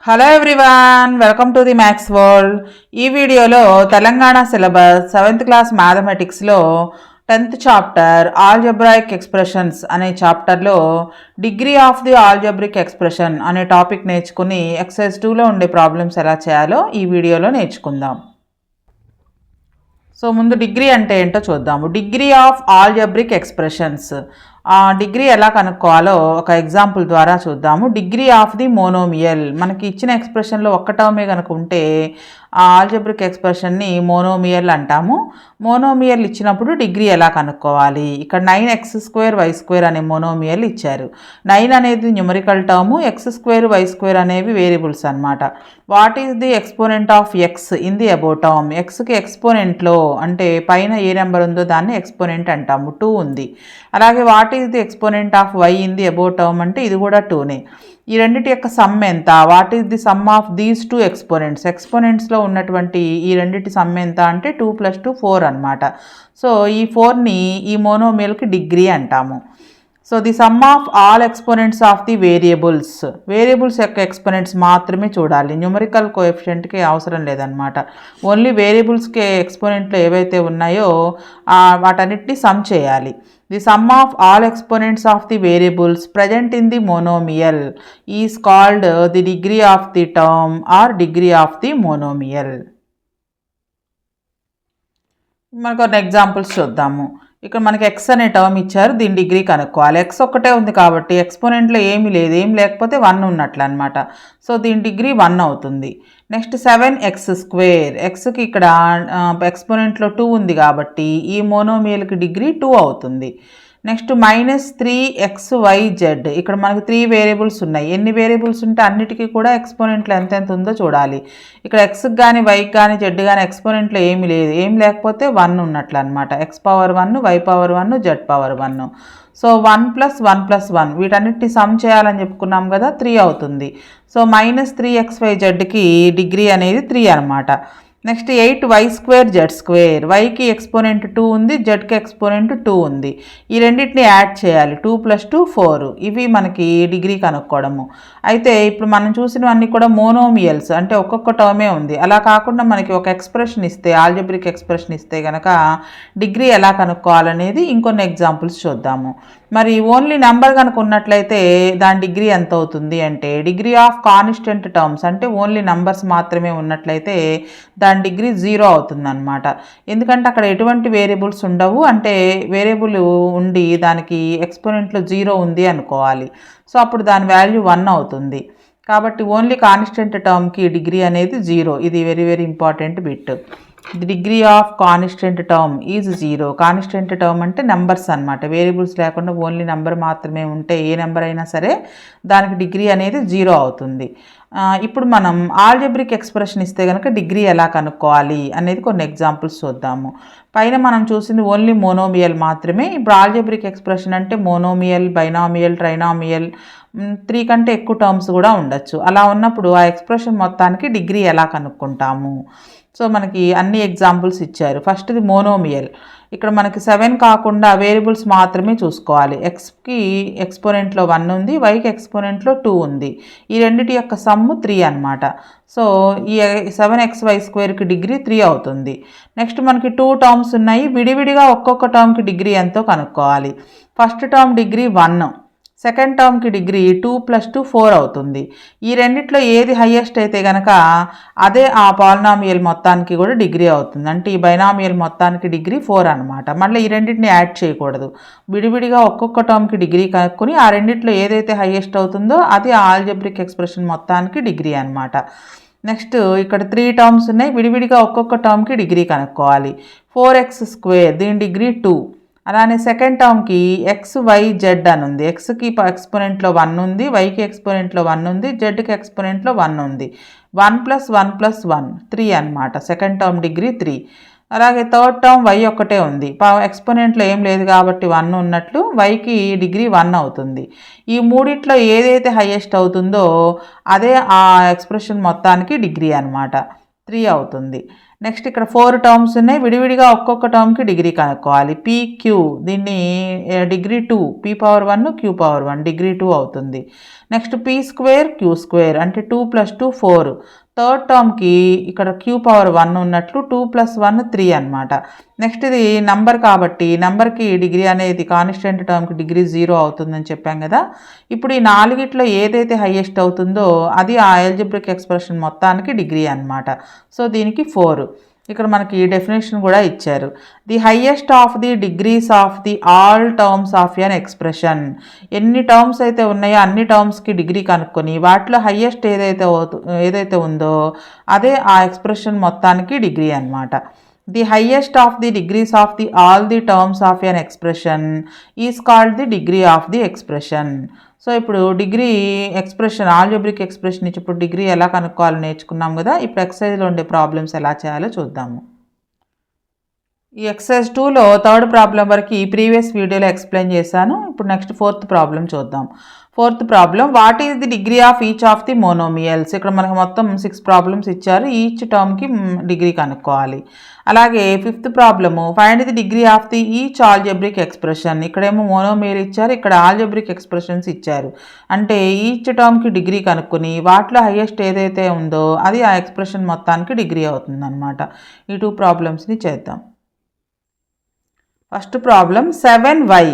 Hello everyone, welcome to the maths world. ఈ వీడియోలో Telangana syllabus 7th class మ్యాథమెటిక్స్లో 10th chapter algebraic expressions అనే చాప్టర్లో degree of the algebraic expression అనే topic నేర్చుకుని ఎక్సర్సైజ్ 2లో ఉండే ప్రాబ్లమ్స్ ఎలా చేయాలో ఈ వీడియోలో నేర్చుకుందాం. సో ముందు డిగ్రీ అంటే ఏంటో చూద్దాము. Degree of algebraic expressions, degree ఎలా కనుక్కోవాలో ఒక ఎగ్జాంపుల్ ద్వారా చూద్దాము. డిగ్రీ ఆఫ్ ది మోనోమియల్, మనకి ఇచ్చిన ఎక్స్ప్రెషన్లో ఒక్క టర్మే కనుక ఉంటే ఆ ఆల్జబ్రిక్ ఎక్స్ప్రెషన్ని మోనోమియల్ అంటాము. మోనోమియల్ ఇచ్చినప్పుడు డిగ్రీ ఎలా కనుక్కోవాలి? ఇక్కడ 9x² y² అనే మోనోమియల్ ఇచ్చారు. 9 అనేది న్యూమరికల్ టర్ము, x² y² అనేవి వేరియబుల్స్ అనమాట. What is the exponent of x in the above term? ఎక్స్కి ఎక్స్పోనెంట్లో అంటే పైన ఏ నెంబర్ ఉందో దాన్ని ఎక్స్పోనెంట్ అంటాము. 2 ఉంది. అలాగే what is the exponent of y in the above term అంటే ఇది కూడా 2నే. ఈ రెండింటి యొక్క సమ్ ఎంత? What is the sum of these 2 exponents? ఎక్స్పోనెంట్స్లో ఉన్నటువంటి ఈ రెండింటి సమ్ ఎంత అంటే 2 + 2 4 అనమాట. సో ఈ 4ని ఈ మోనోమియల్కి డిగ్రీ అంటాము. So the sum of all exponents of the variables, variables యొక్క ఎక్స్పోనెంట్స్ మాత్రమే చూడాలి, న్యూమరికల్ కోఎఫిషియంట్కి అవసరం లేదనమాట. ఓన్లీ వేరియబుల్స్కి ఎక్స్పోనెంట్లు ఏవైతే ఉన్నాయో వాటన్నిటిని సమ్ చేయాలి. The sum of all exponents of the variables present in the monomial is called the degree of the term are degree of the monomial. మనకు కొన్ని ఎగ్జాంపుల్స్ చూద్దాము. ఇక్కడ మనకి ఎక్స్ అనే టర్మ్ ఇచ్చారు, దీని డిగ్రీ కనుక్కోవాలి. ఎక్స్ ఒక్కటే ఉంది కాబట్టి ఎక్స్పోనెంట్లో ఏమీ లేదు, ఏం లేకపోతే 1 ఉన్నట్లు అనమాట. సో దీని డిగ్రీ 1 అవుతుంది. నెక్స్ట్ 7x², ఎక్స్కి ఇక్కడ ఎక్స్పోనెంట్లో 2 ఉంది కాబట్టి ఈ మోనోమియల్కి డిగ్రీ 2 అవుతుంది. నెక్స్ట్ -3xyz, ఇక్కడ మనకి 3 వేరియబుల్స్ ఉన్నాయి. ఎన్ని వేరియబుల్స్ ఉంటే అన్నిటికీ కూడా ఎక్స్పోనెంట్లు ఎంతెంత ఉందో చూడాలి. ఇక్కడ ఎక్స్కి కానీ వైకి కానీ జెడ్ కానీ ఎక్స్పోనెంట్లో ఏమీ లేదు, ఏం లేకపోతే 1 ఉన్నట్లు అనమాట. x⁻1 y⁻1 z⁻1. సో 1 + 1 + 1 వీటన్నిటిని సమ్ చేయాలని చెప్పుకున్నాం కదా, 3 అవుతుంది. సో -3xyzకి డిగ్రీ అనేది 3 అనమాట. నెక్స్ట్ 8y²z², వైకి ఎక్స్పోనెంట్ 2 ఉంది, జెడ్కి ఎక్స్పోనెంట్ 2 ఉంది. ఈ రెండింటిని యాడ్ చేయాలి, 2 + 2 4. ఇవి మనకి డిగ్రీ కనుక్కోవడము. అయితే ఇప్పుడు మనం చూసినవన్నీ కూడా మోనోమియల్స్, అంటే ఒక్కొక్క టర్మే ఉంది. అలా కాకుండా మనకి ఒక ఎక్స్ప్రెషన్ ఇస్తే, ఆల్జబ్రిక్ ఎక్స్ప్రెషన్ ఇస్తే కనుక డిగ్రీ ఎలా కనుక్కోవాలనేది ఇంకొన్ని ఎగ్జాంపుల్స్ చూద్దాము. మరి ఓన్లీ నెంబర్ కనుక ఉన్నట్లయితే దాని డిగ్రీ ఎంత అవుతుంది అంటే, డిగ్రీ ఆఫ్ కాన్స్టెంట్ టర్మ్స్ అంటే ఓన్లీ నెంబర్స్ మాత్రమే ఉన్నట్లయితే దాని డిగ్రీ 0 అవుతుంది అనమాట. ఎందుకంటే అక్కడ ఎటువంటి వేరియబుల్స్ ఉండవు, అంటే వేరియబుల్ ఉండి దానికి ఎక్స్పోనెంట్లో 0 ఉంది అనుకోవాలి. సో అప్పుడు దాని వాల్యూ 1 అవుతుంది. కాబట్టి ఓన్లీ కాన్స్టెంట్ టర్మ్కి డిగ్రీ అనేది 0. ఇది very very important bit. The degree of constant term is 0. Constant term అంటే నెంబర్స్ అనమాట, వేరియబుల్స్ లేకుండా ఓన్లీ నెంబర్ మాత్రమే ఉంటే ఏ నెంబర్ అయినా సరే దానికి డిగ్రీ అనేది 0 అవుతుంది. ఇప్పుడు మనం ఆల్జబ్రిక్ ఎక్స్ప్రెషన్ ఇస్తే కనుక డిగ్రీ ఎలా కనుక్కోవాలి అనేది కొన్ని ఎగ్జాంపుల్స్ చూద్దాము. పైన మనం చూసింది ఓన్లీ మోనోమియల్ మాత్రమే. ఇప్పుడు ఆల్జబ్రిక్ ఎక్స్ప్రెషన్ అంటే మోనోమియల్, బైనామియల్, ట్రైనామియల్, 3 కంటే ఎక్కువ టర్మ్స్ కూడా ఉండొచ్చు. అలా ఉన్నప్పుడు ఆ ఎక్స్ప్రెషన్ మొత్తానికి డిగ్రీ ఎలా కనుక్కుంటాము? సో మనకి అన్ని ఎగ్జాంపుల్స్ ఇచ్చారు. ఫస్ట్ది మోనోమియల్. ఇక్కడ మనకి 7 కాకుండా వేరియబుల్స్ మాత్రమే చూసుకోవాలి. ఎక్స్కి ఎక్స్పోనెంట్లో 1 ఉంది, వైకి ఎక్స్పోనెంట్లో 2 ఉంది. ఈ రెండిటి యొక్క సమ్ 3 అనమాట. సో ఈ 7xy²కి డిగ్రీ 3 అవుతుంది. నెక్స్ట్ మనకి 2 టర్మ్స్ ఉన్నాయి, విడివిడిగా ఒక్కొక్క టర్మ్కి డిగ్రీ ఎంతో కనుక్కోవాలి. ఫస్ట్ టర్మ్ డిగ్రీ 1, సెకండ్ టర్మ్కి డిగ్రీ 2 + 2 4 అవుతుంది. ఈ రెండిట్లో ఏది హయ్యెస్ట్ అయితే కనుక అదే ఆ పాలినామియల్ మొత్తానికి కూడా డిగ్రీ అవుతుంది. అంటే ఈ బైనామియల్ మొత్తానికి డిగ్రీ 4 అనమాట. మళ్ళీ ఈ రెండింటిని యాడ్ చేయకూడదు, విడివిడిగా ఒక్కొక్క టర్మ్కి డిగ్రీ కనుక్కొని ఆ రెండిట్లో ఏదైతే హయ్యెస్ట్ అవుతుందో అది ఆల్జబ్రిక్ ఎక్స్ప్రెషన్ మొత్తానికి డిగ్రీ అనమాట. నెక్స్ట్ ఇక్కడ 3 టర్మ్స్ ఉన్నాయి, విడివిడిగా ఒక్కొక్క టర్మ్కి డిగ్రీ కనుక్కోవాలి. 4x², దీని డిగ్రీ 2. అలానే సెకండ్ టర్మ్కి xyz అని ఉంది. ఎక్స్కి ఎక్స్పోనెంట్లో 1 ఉంది, వైకి ఎక్స్పోనెంట్లో 1 ఉంది, జెడ్కి ఎక్స్పోనెంట్లో 1 ఉంది. 1 + 1 + 1 3 అనమాట. Second term degree 3. అలాగే థర్డ్ టర్మ్ వై ఒక్కటే ఉంది, ఎక్స్పోనెంట్లో ఏం లేదు కాబట్టి 1 ఉన్నట్లు, వైకి డిగ్రీ 1 అవుతుంది. ఈ మూడిట్లో ఏదైతే హయ్యెస్ట్ అవుతుందో అదే ఆ ఎక్స్ప్రెషన్ మొత్తానికి డిగ్రీ అనమాట, 3 అవుతుంది. నెక్స్ట్ ఇక్కడ 4 టర్మ్స్ ఉన్నాయి. విడివిడిగా ఒక్కొక్క టర్మ్కి డిగ్రీ కనుక్కోవాలి. PQ దీన్ని డిగ్రీ 2 P⁻1 Q⁻1 డిగ్రీ 2 అవుతుంది. నెక్స్ట్ P² Q² అంటే 2 + 2 4. థర్డ్ టర్మ్కి ఇక్కడ Q⁻1 ఉన్నట్లు 2 + 1 3 అనమాట. నెక్స్ట్ ఇది నంబర్ కాబట్టి నంబర్కి డిగ్రీ అనేది కాన్స్టెంట్ టర్మ్కి డిగ్రీ 0 అవుతుందని చెప్పాం కదా. ఇప్పుడు ఈ నాలుగిట్లో ఏదైతే హైయెస్ట్ అవుతుందో అది ఆ ఆల్జీబ్రిక్ ఎక్స్ప్రెషన్ మొత్తానికి డిగ్రీ అనమాట. సో దీనికి 4. ఇక్కడ మనకి డెఫినేషన్ కూడా ఇచ్చారు. The highest of the degrees of the all terms of N expression. ఎన్ని టర్మ్స్ అయితే ఉన్నాయో అన్ని టర్మ్స్కి డిగ్రీ కనుక్కొని వాటిలో హైయెస్ట్ ఏదైతే ఉందో అదే ఆ ఎక్స్ప్రెషన్ మొత్తానికి డిగ్రీ అనమాట. The highest of the degrees of the all the terms of N expression is called the degree of the expression. So ఇప్పుడు డిగ్రీ ఎక్స్ప్రెషన్ ఆల్జీబ్రిక్ ఎక్స్ప్రెషన్ ఇచ్చి ఇప్పుడు డిగ్రీ ఎలా కనుక్కోవాలో నేర్చుకున్నాం కదా. ఇప్పుడు ఎక్సర్సైజ్లో ఉండే ప్రాబ్లమ్స్ ఎలా చేయాలో చూద్దాము. ఈ ఎక్సర్సైజ్ 2లో థర్డ్ ప్రాబ్లం వరకు ఈ ప్రీవియస్ వీడియోలో ఎక్స్ప్లెయిన్ చేశాను. ఇప్పుడు నెక్స్ట్ 4th ప్రాబ్లం చూద్దాం. 4th problem what is the degree of each of the monomials. ఇక్కడ మనకు మొత్తం 6 ప్రాబ్లమ్స్ ఇచ్చారు. ఈచ్ టర్మ్కి డిగ్రీ కనుక్కోవాలి. అలాగే 5th problem find the degree of the each algebraic expression. ఇక్కడేమో మోనోమియల్ ఇచ్చారు, ఇక్కడ ఆల్జీబ్రిక్ ఎక్స్ప్రెషన్స్ ఇచ్చారు. అంటే ఈచ్ టర్మ్కి డిగ్రీ కనుక్కొని వాటిలో హైయెస్ట్ ఏదైతే ఉందో అది ఆ ఎక్స్ప్రెషన్ మొత్తానికి డిగ్రీ అవుతుంది అనమాట. ఈ 2 ప్రాబ్లమ్స్ని చేద్దాం. First problem 7y.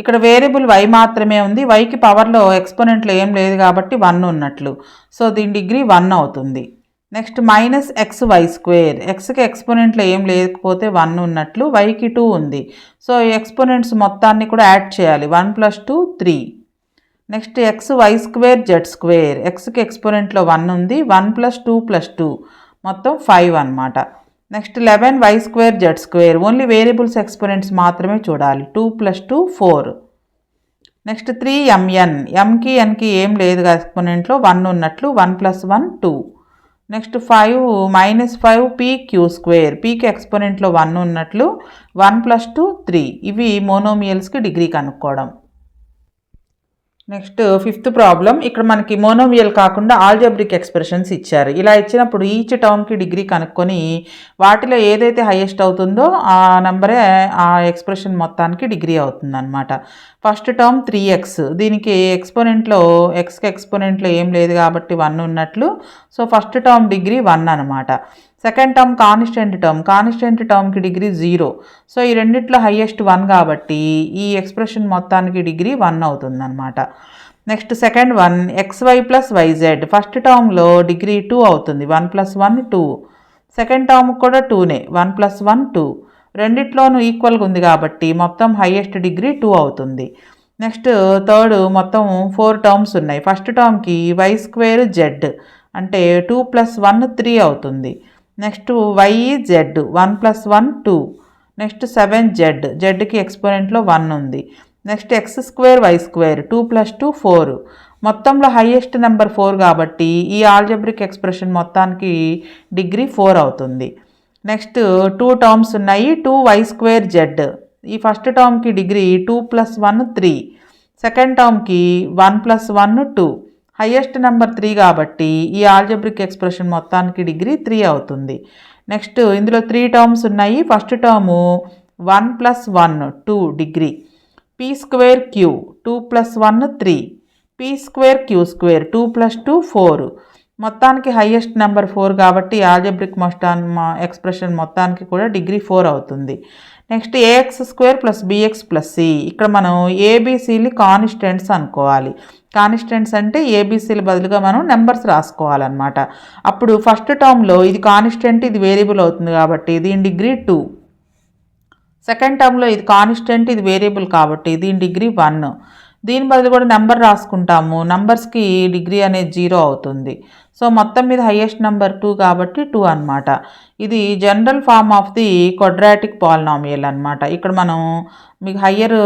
ఇక్కడ వేరియబుల్ y మాత్రమే ఉంది. వైకి పవర్లో ఎక్స్పోనెంట్లో ఏం లేదు కాబట్టి 1 ఉన్నట్లు. సో దీని డిగ్రీ 1 అవుతుంది. Next -xy². ఎక్స్కి ఎక్స్పోనెంట్లో ఏం లేకపోతే 1 ఉన్నట్లు, వైకి 2 ఉంది. సో ఈ ఎక్స్పోనెంట్స్ మొత్తాన్ని కూడా యాడ్ చేయాలి. 1 + 2 3. Next xy²z². ఎక్స్కి ఎక్స్పోనెంట్లో 1 ఉంది. 1 + 2 + 2 మొత్తం 5 అనమాట. Next 11y²z². Only variables exponents మాత్రమే చూడాలి. 2 + 2 4. Next 3mn. ఎంకి ఎన్కి ఏం లేదు ఎక్స్పోనెంట్లో 1 ఉన్నట్లు, 1 + 1 2. Next 5-5pq². పీకి ఎక్స్పోనెంట్లో 1 ఉన్నట్లు, 1 + 2 3. ఇవి మోనోమియల్స్కి డిగ్రీ కనుక్కోవడం. నెక్స్ట్ 5th ప్రాబ్లం ఇక్కడ మనకి మోనోమియల్ కాకుండా ఆల్జీబ్రిక్ ఎక్స్ప్రెషన్స్ ఇచ్చారు. ఇలా ఇచ్చినప్పుడు ఈచ్ టర్మ్కి డిగ్రీ కనుక్కొని వాటిలో ఏదైతే హైయెస్ట్ అవుతుందో ఆ నెంబరే ఆ ఎక్స్ప్రెషన్ మొత్తానికి డిగ్రీ అవుతుంది అనమాట. First term 3x. దీనికి ఎక్స్కి ఎక్స్పోనెంట్లో ఏం లేదు కాబట్టి 1 ఉన్నట్లు. సో ఫస్ట్ టర్మ్ డిగ్రీ 1 అనమాట. సెకండ్ టర్మ్ కాన్స్టెంట్ టర్మ్కి డిగ్రీ 0. సో ఈ రెండిట్లో హైయెస్ట్ 1 కాబట్టి ఈ ఎక్స్ప్రెషన్ మొత్తానికి డిగ్రీ 1 అవుతుంది అనమాట. Next second one xy + yz. First టర్మ్లో డిగ్రీ 2 అవుతుంది. 1 + 1 2. సెకండ్ టర్మ్ కూడా 2నే, 1 + 1 2. రెండిట్లోనూ ఈక్వల్గా ఉంది కాబట్టి మొత్తం హైయెస్ట్ డిగ్రీ 2 అవుతుంది. నెక్స్ట్ థర్డ్ మొత్తం 4 టర్మ్స్ ఉన్నాయి. ఫస్ట్ టర్మ్కి y²z అంటే 2 + 1 3 అవుతుంది. Next yz 1 + 1 2. నెక్స్ట్ 7z, జెడ్కి ఎక్స్పోనెంట్లో 1 ఉంది. Next x²y², 2 + 2 4. మొత్తంలో హైయెస్ట్ నెంబర్ 4 కాబట్టి ఈ ఆల్జీబ్రిక్ ఎక్స్ప్రెషన్ మొత్తానికి డిగ్రీ 4 అవుతుంది. నెక్స్ట్ 2 టర్మ్స్ ఉన్నాయి. 2y²z. ఈ ఫస్ట్ టర్మ్కి డిగ్రీ 2 + 1 3. సెకండ్ టర్మ్కి 1 + 1 2. హైయెస్ట్ నెంబర్ 3 కాబట్టి ఈ ఆల్జీబ్రిక్ ఎక్స్ప్రెషన్ మొత్తానికి డిగ్రీ 3 అవుతుంది. నెక్స్ట్ ఇందులో 3 టర్మ్స్ ఉన్నాయి. First term 1 + 1 2 degree. p²q 2 + 1 3. p²q², 2 + 2 4. మొత్తానికి హైయెస్ట్ నెంబర్ 4 కాబట్టి ఆల్జీబ్రిక్ ఎక్స్ప్రెషన్ మొత్తానికి కూడా డిగ్రీ 4 అవుతుంది. Next ax² + bx + c. ఇక్కడ మనం ఏబిసిలు కాన్స్టెంట్స్ అనుకోవాలి. కాన్స్టెంట్స్ అంటే ఏబిసిల బదులుగా మనం నెంబర్స్ రాసుకోవాలన్నమాట. అప్పుడు ఫస్ట్ టర్మ్లో ఇది కాన్స్టెంట్, ఇది వేరియబుల్ అవుతుంది కాబట్టి దీని డిగ్రీ 2. సెకండ్ టర్మ్లో ఇది కాన్స్టెంట్, ఇది వేరియబుల్ కాబట్టి దీని డిగ్రీ 1. దీని బదులు కూడా నెంబర్ రాసుకుంటాము. నంబర్స్కి డిగ్రీ అనేది 0 అవుతుంది. సో మొత్తం మీద హైయెస్ట్ నెంబర్ 2 కాబట్టి 2 అనమాట. ఇది general form of the quadratic polynomial అనమాట. ఇక్కడ మనం మీకు హయ్యర్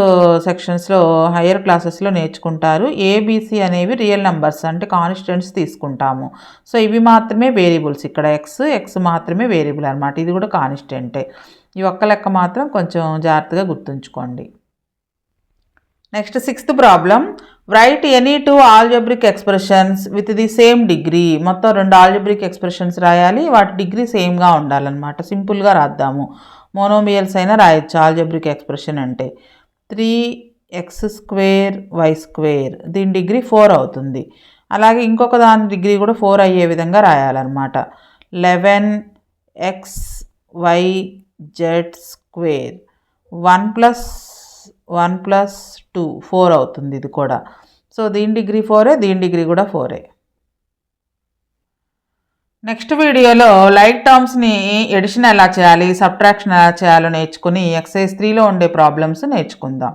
సెక్షన్స్లో హయ్యర్ క్లాసెస్లో నేర్చుకుంటారు. ఏబిసి అనేవి రియల్ నెంబర్స్ అంటే కాన్స్టెంట్స్ తీసుకుంటాము. సో ఇవి మాత్రమే వేరియబుల్స్. ఇక్కడ ఎక్స్ మాత్రమే వేరియబుల్ అనమాట. ఇది కూడా కాన్స్టెంటే. ఈ ఒక్క లెక్క మాత్రం కొంచెం జాగ్రత్తగా గుర్తుంచుకోండి. Next 6th problem. Right any 2 algebraic expressions with the same degree. మొత్తం 2 ఆల్జబ్రిక్ ఎక్స్ప్రెషన్స్ రాయాలి, వాటి డిగ్రీ సేమ్గా ఉండాలన్నమాట. సింపుల్గా రాద్దాము. మోనోమియల్స్ అయినా రాయొచ్చు ఆల్జబ్రిక్ ఎక్స్ప్రెషన్ అంటే. 3x² దీని డిగ్రీ 4 అవుతుంది. అలాగే ఇంకొక దాని డిగ్రీ కూడా 4 అయ్యే విధంగా రాయాలన్నమాట. 11xyz² 1+1+2 4 అవుతుంది ఇది కూడా. సో దీని డిగ్రీ 4, దీని డిగ్రీ కూడా 4. నెక్స్ట్ వీడియోలో లైక్ టర్మ్స్ని ఎడిషన్ ఎలా చేయాలి, సబ్ట్రాక్షన్ ఎలా చేయాలో నేర్చుకుని ఎక్సర్సైజ్ 3లో ఉండే ప్రాబ్లమ్స్ నేర్చుకుందాం.